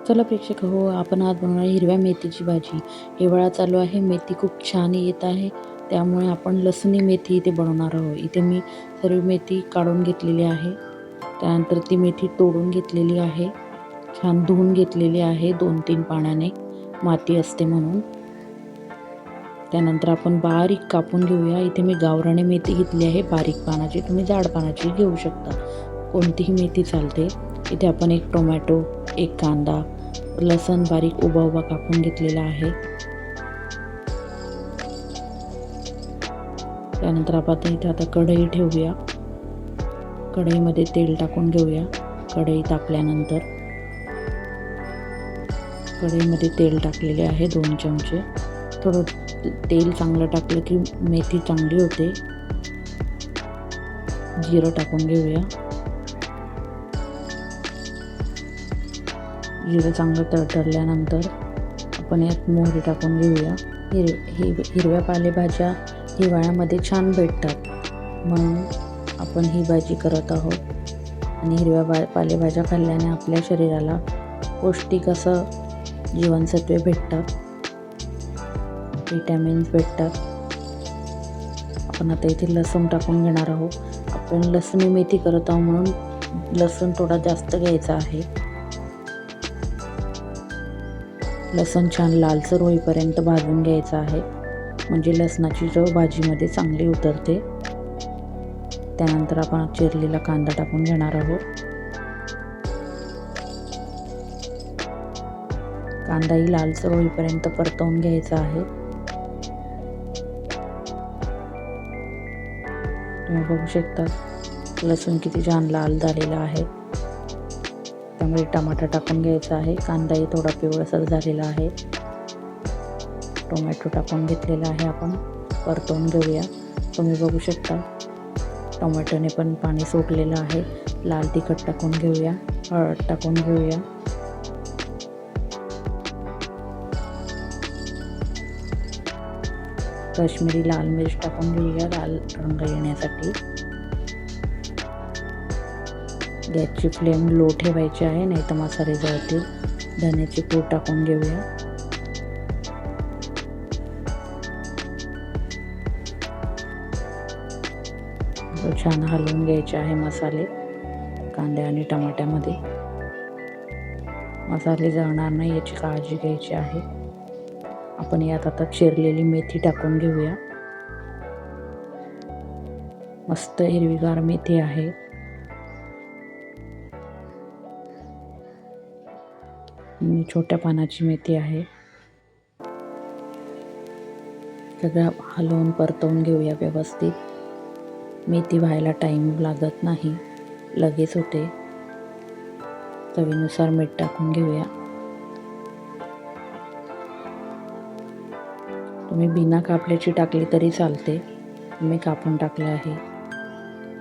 चला प्रेक्षक हो, आपण आज बनवणार हिरव्या मेथीची भाजी. हिवाळा चालू आहे, मेथी खूप छान येत आहे, त्यामुळे आपण लसणी मेथी इथे बनवणार आहोत. इथे मी सर्व मेथी काढून घेतलेली आहे. त्यानंतर ती मेथी तोडून घेतलेली आहे, छान धुवून घेतलेली आहे 2-3 पाण्याने, माती असते म्हणून. त्यानंतर आपण बारीक कापून घेऊया. इथे मी गावरानी मेथी घेतली आहे बारीक पानाची, तुम्ही जाड पानाची घेऊ शकता, कोणतीही मेथी चालते. इथे आपण एक टोमॅटो, एक कांदा, लसण बारीक उभा उभा कापून घेतलेला आहे. त्यानंतर आपण इथे आता कढई ठेवूया. कढईमध्ये तेल टाकून घेऊया. कढई तापल्यानंतर कढईमध्ये तेल टाकलेले आहे 2 चमचे. थोडं तेल चांगलं टाकलं की मेथी चांगली होते. जिरं टाकून घेऊया. जिरं चांगलं तडतडल्यानंतर आपण यात मोहरी टाकून घेऊया. हिरव्या पालेभाज्या हिवाळ्यामध्ये छान भेटतात, म्हणून आपण ही भाजी करत आहोत. आणि हिरव्या पालेभाज्या खाल्ल्याने आपल्या शरीराला पौष्टिक असं जीवनसत्वे भेटतात, विटॅमिन्स भेटतात. आपण आता इथे लसूण टाकून घेणार आहोत. आपण लसणी मेथी करत आहोत म्हणून लसूण थोडा जास्त घ्यायचा आहे. लसूण छान लालसर होईपर्यंत भाजून घ्यायचा आहे, म्हणजे लसणाची चव भाजीमध्ये चांगली उतरते. त्यानंतर आपण चिरलेला कांदा टाकून घेणार आहोत. कांदाही लालसर होईपर्यंत परतवून घ्यायचा आहे. तुम्ही बघू शकता लसूण किती छान लाल झालेला आहे. त्यामुळे टमाटर टाकून घ्यायचा आहे. कांदाही थोडा पिवळसर झालेला आहे. टोमॅटो टाकून घेतलेला आहे. आपण परतवून घेऊया. तुम्ही बघू शकता टोमॅटोने पण पाणी सुटलेलं आहे. लाल तिखट टाकून घेऊया. हळद टाकून घेऊया. काश्मीरी लाल मिर्च टाकून घेऊया लाल रंग येण्यासाठी. गॅसची फ्लेम लो ठेवायची आहे, नाही तर मसाले जळतील. धण्याची पूड टाकून घेऊया. छान हलवून घ्यायचे आहे मसाले कांद्या आणि टमाट्यामध्ये. मसाले जळणार नाही याची काळजी घ्यायची आहे. आपण यात आता चिरलेली मेथी टाकून घेऊया. मस्त हिरवीगार मेथी आहे. छोट्या पानाची मेथी आहे. सगळं हलवून परतवून घेऊया व्यवस्थित. मेथी व्हायला टाईम लागत नाही, लगेच होते. चवीनुसार मीठ टाकून घेऊया. तुम्ही बिना कापल्याची टाकली तरी चालते, मी कापून टाकले आहे.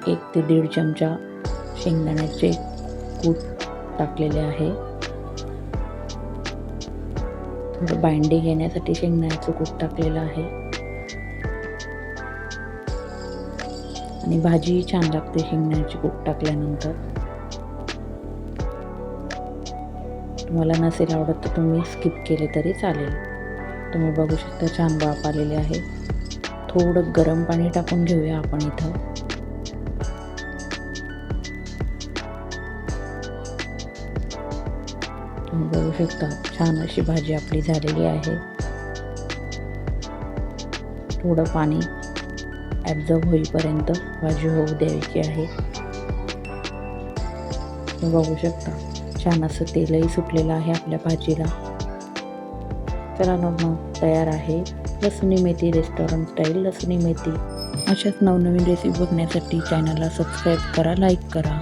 1 ते 1.5 चमचा शेंगदाण्याचे कूट टाकलेले आहे. थोडं बाइंडिंग येण्यासाठी शेंगदाण्याचं कूट टाकलेलं आहे. आणि भाजी छान लागते शेंगदाण्याची कूट टाकल्यानंतर. तुम्हाला नसेल आवडत तर तुम्ही स्किप केले तरी चालेल. तुम्ही बघू शकता छान वाफ आलेली आहे. थोडं गरम पाणी टाकून घेऊया आपण इथं. तुम्ही बघू शकता छान अशी भाजी आपली झालेली आहे. थोडं पाणी ॲब्झॉर्ब होईपर्यंत भाजी होऊ द्यायची आहे. तुम्ही बघू शकता छान असं तेलही सुटलेलं आहे आपल्या भाजीला. चला मग तयार आहे लसणी मेथी, रेस्टॉरंट स्टाईल लसणी मेथी. अशाच नवनवीन रेसिपी बघण्यासाठी चॅनलला सबस्क्राईब करा, लाईक करा.